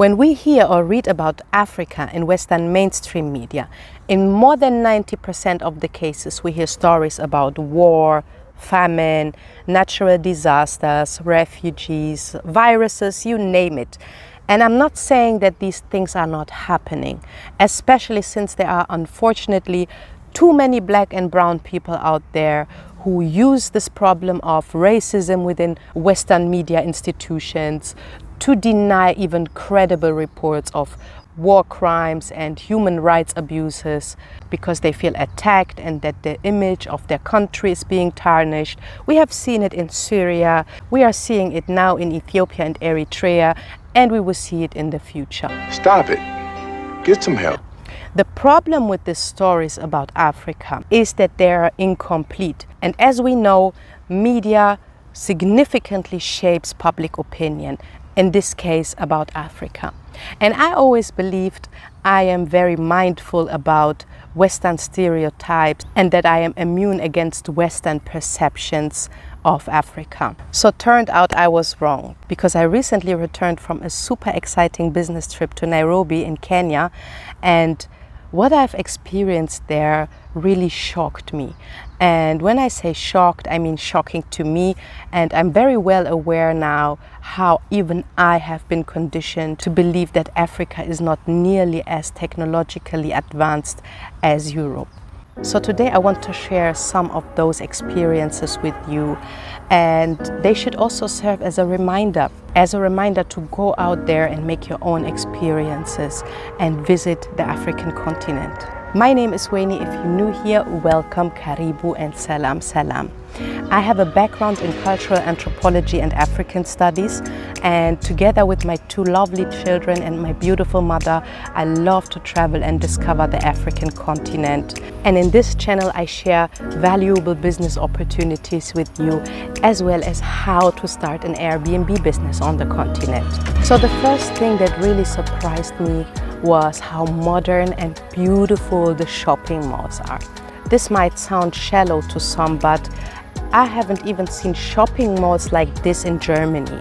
When we hear or read about Africa in Western mainstream media, in more than 90% of the cases we hear stories about war, famine, natural disasters, refugees, viruses, you name it. And I'm not saying that these things are not happening, especially since there are unfortunately too many black and brown people out there who use this problem of racism within Western media institutions to deny even credible reports of war crimes and human rights abuses because they feel attacked and that the image of their country is being tarnished. We have seen it in Syria, we are seeing it now in Ethiopia and Eritrea, and we will see it in the future. Stop it. Get some help. The problem with these stories about Africa is that they are incomplete. And as we know, media significantly shapes public opinion, in this case about Africa. And I always believed I am very mindful about Western stereotypes and that I am immune against Western perceptions of Africa. So turned out I was wrong, because I recently returned from a super exciting business trip to Nairobi in Kenya, and what I've experienced there really shocked me. And when I say shocked, I mean shocking to me. And I'm very well aware now how even I have been conditioned to believe that Africa is not nearly as technologically advanced as Europe. So today I want to share some of those experiences with you, and they should also serve as a reminder to go out there and make your own experiences and visit the African continent. My name is Weyni. If you're new here, welcome, karibu, and salam salam. I have a background in cultural anthropology and African studies, and together with my two lovely children and my beautiful mother, I love to travel and discover the African continent. And in this channel, I share valuable business opportunities with you, as well as how to start an Airbnb business on the continent. So the first thing that really surprised me was how modern and beautiful the shopping malls are. This might sound shallow to some, but I haven't even seen shopping malls like this in Germany.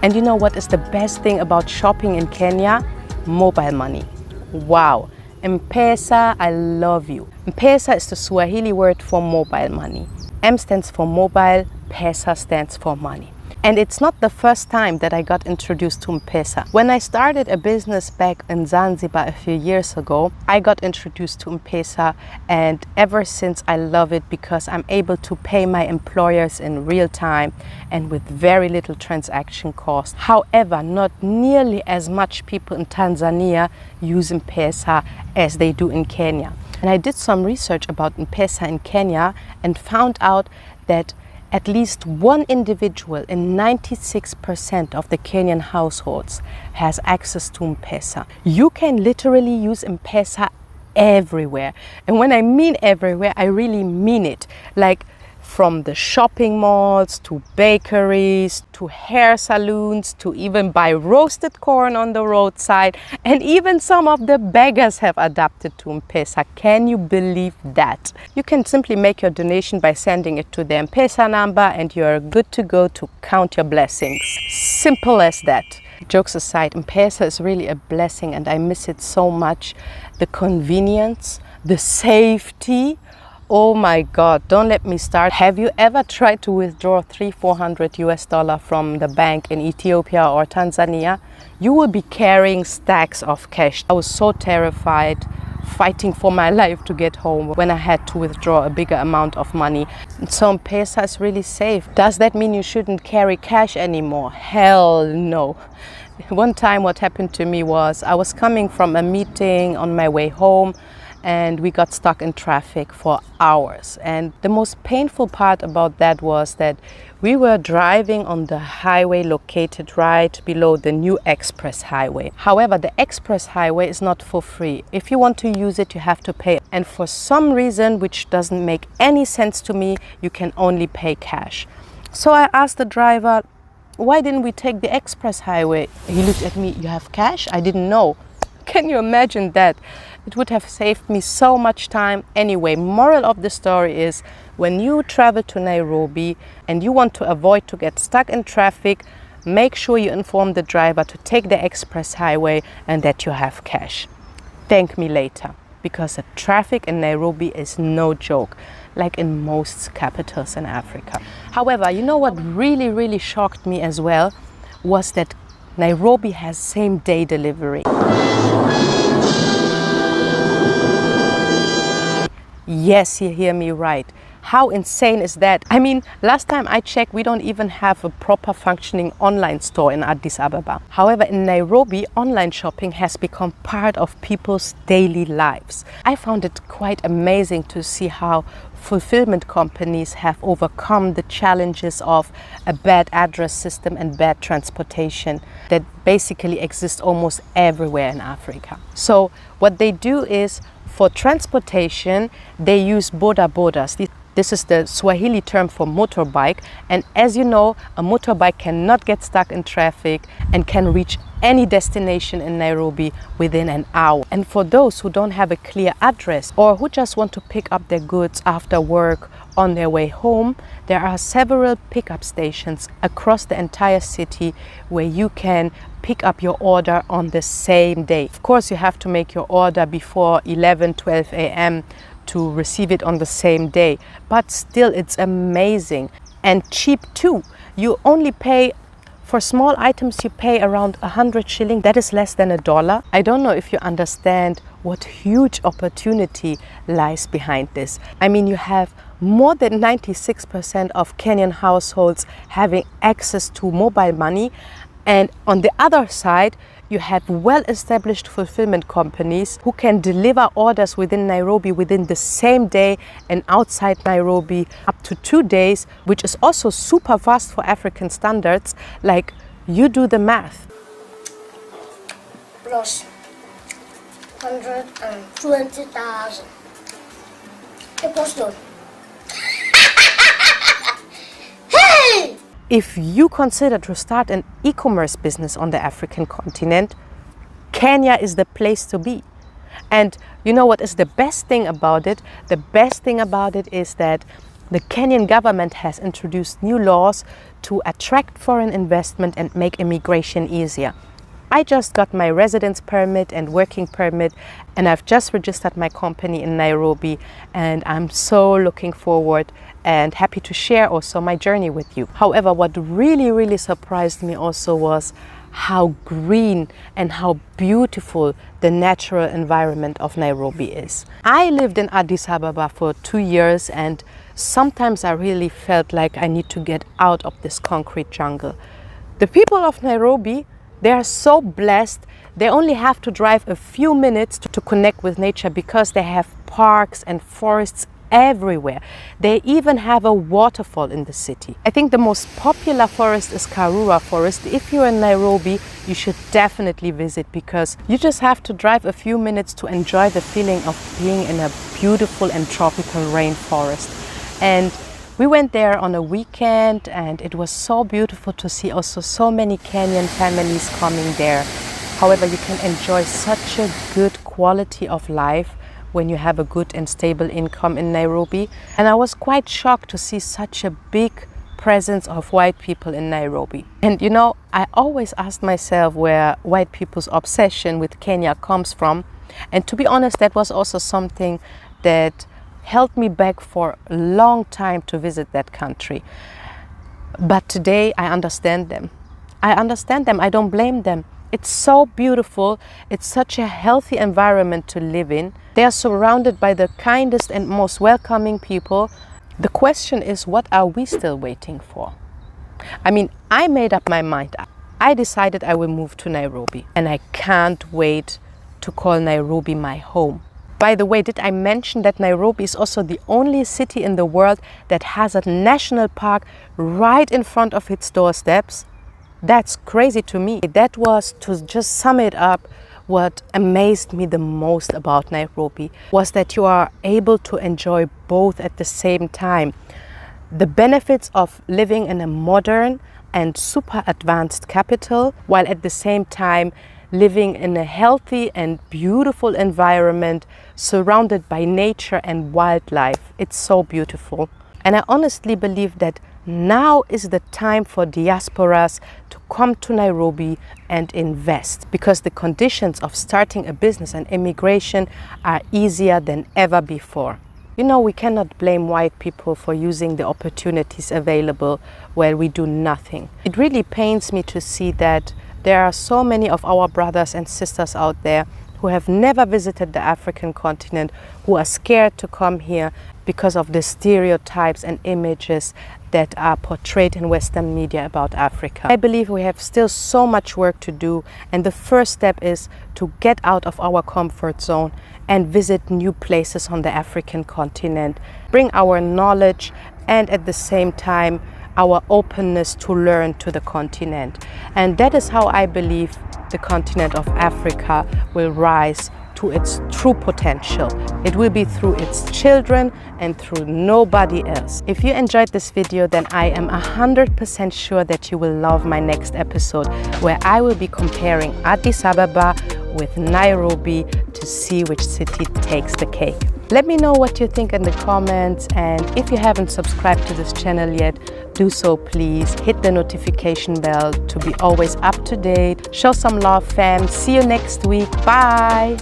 And you know what is the best thing about shopping in Kenya? Mobile money. Wow. M-Pesa, I love you. M-Pesa is the Swahili word for mobile money. M stands for mobile, Pesa stands for money. And it's not the first time that I got introduced to M-Pesa. When I started a business back in Zanzibar a few years ago, I got introduced to M-Pesa, and ever since I love it because I'm able to pay my employers in real time and with very little transaction cost. However, not nearly as much people in Tanzania use M-Pesa as they do in Kenya. And I did some research about M-Pesa in Kenya and found out that at least one individual in 96% of the Kenyan households has access to M-Pesa. You can literally use M-Pesa everywhere. And when I mean everywhere, I really mean it. Like from the shopping malls to bakeries to hair salons to even buy roasted corn on the roadside, and even some of the beggars have adapted to M-Pesa. Can you believe that? You can simply make your donation by sending it to the M-Pesa number and you're good to go to count your blessings. Simple as that. Jokes aside, M-Pesa is really a blessing and I miss it so much. The convenience, the safety. Oh my God, don't let me start. Have you ever tried to withdraw $300-400 US from the bank in Ethiopia or Tanzania? You will be carrying stacks of cash. I was so terrified, fighting for my life to get home when I had to withdraw a bigger amount of money. So M-Pesa is really safe. Does that mean you shouldn't carry cash anymore? Hell no. One time what happened to me was I was coming from a meeting on my way home, and we got stuck in traffic for hours. And the most painful part about that was that we were driving on the highway located right below the new express highway. However, the express highway is not for free. If you want to use it, you have to pay. And for some reason, which doesn't make any sense to me, you can only pay cash. So I asked the driver, why didn't we take the express highway? He looked at me, you have cash? I didn't know. Can you imagine that? It would have saved me so much time. Anyway, moral of the story is when you travel to Nairobi and you want to avoid to get stuck in traffic, make sure you inform the driver to take the express highway and that you have cash. Thank me later, because the traffic in Nairobi is no joke, like in most capitals in Africa. However, you know what really shocked me as well was that Nairobi has same-day delivery. Yes, you hear me right. How insane is that? I mean, last time I checked, we don't even have a proper functioning online store in Addis Ababa. However, in Nairobi, online shopping has become part of people's daily lives. I found it quite amazing to see how fulfillment companies have overcome the challenges of a bad address system and bad transportation that basically exist almost everywhere in Africa. So what they do is, for transportation, they use boda bodas. This is the Swahili term for motorbike, and as you know, a motorbike cannot get stuck in traffic and can reach any destination in Nairobi within an hour. And for those who don't have a clear address or who just want to pick up their goods after work on their way home, there are several pickup stations across the entire city where you can pick up your order on the same day. Of course, you have to make your order before 11-12 a.m. to receive it on the same day, but still it's amazing and cheap too. You only pay for small items, you pay around 100 shilling. That is less than $1. I don't know if you understand what huge opportunity lies behind this. I mean, you have more than 96% of Kenyan households having access to mobile money, and on the other side you have well-established fulfillment companies who can deliver orders within Nairobi within the same day and outside Nairobi up to 2 days, which is also super fast for African standards. Like, you do the math. Plus 120,000. It was done. Hey! If you consider to start an e-commerce business on the African continent, Kenya is the place to be. And you know what is the best thing about it? The best thing about it is that the Kenyan government has introduced new laws to attract foreign investment and make immigration easier. I just got my residence permit and working permit, and I've just registered my company in Nairobi, and I'm so looking forward and happy to share also my journey with you. However, what really surprised me also was how green and how beautiful the natural environment of Nairobi is. I lived in Addis Ababa for 2 years, and sometimes I really felt like I need to get out of this concrete jungle. The people of Nairobi, they are so blessed. They only have to drive a few minutes to connect with nature because they have parks and forests everywhere. They even have a waterfall in the city. I think the most popular forest is Karura Forest. If you're in Nairobi, you should definitely visit because you just have to drive a few minutes to enjoy the feeling of being in a beautiful and tropical rainforest. And we went there on a weekend, and it was so beautiful to see also so many Kenyan families coming there. However, you can enjoy such a good quality of life when you have a good and stable income in Nairobi. And I was quite shocked to see such a big presence of white people in Nairobi. And you know, I always asked myself where white people's obsession with Kenya comes from. And to be honest, that was also something that held me back for a long time to visit that country. But today I understand them. I don't blame them. It's so beautiful. It's such a healthy environment to live in. They are surrounded by the kindest and most welcoming people. The question is, what are we still waiting for? I mean, I made up my mind. I decided I will move to Nairobi, and I can't wait to call Nairobi my home. By the way, did I mention that Nairobi is also the only city in the world that has a national park right in front of its doorsteps? That's crazy to me. That was, to just sum it up, what amazed me the most about Nairobi was that you are able to enjoy both at the same time. The benefits of living in a modern and super advanced capital, while at the same time living in a healthy and beautiful environment surrounded by nature and wildlife. It's so beautiful. And I honestly believe that Now is the time for diasporas to come to Nairobi and invest, because the conditions of starting a business and immigration are easier than ever before. You know, we cannot blame white people for using the opportunities available where we do nothing. It really pains me to see that there are so many of our brothers and sisters out there who have never visited the African continent, who are scared to come here because of the stereotypes and images that are portrayed in Western media about Africa. I believe we have still so much work to do, and the first step is to get out of our comfort zone and visit new places on the African continent, bring our knowledge and at the same time our openness to learn to the continent. And that is how I believe the continent of Africa will rise to its true potential. It will be through its children and through nobody else. If you enjoyed this video, then I am 100% sure that you will love my next episode, where I will be comparing Addis Ababa with Nairobi to see which city takes the cake. Let me know what you think in the comments, and if you haven't subscribed to this channel yet, do so please. Hit the notification bell to be always up to date. Show some love, fam. See you next week. Bye.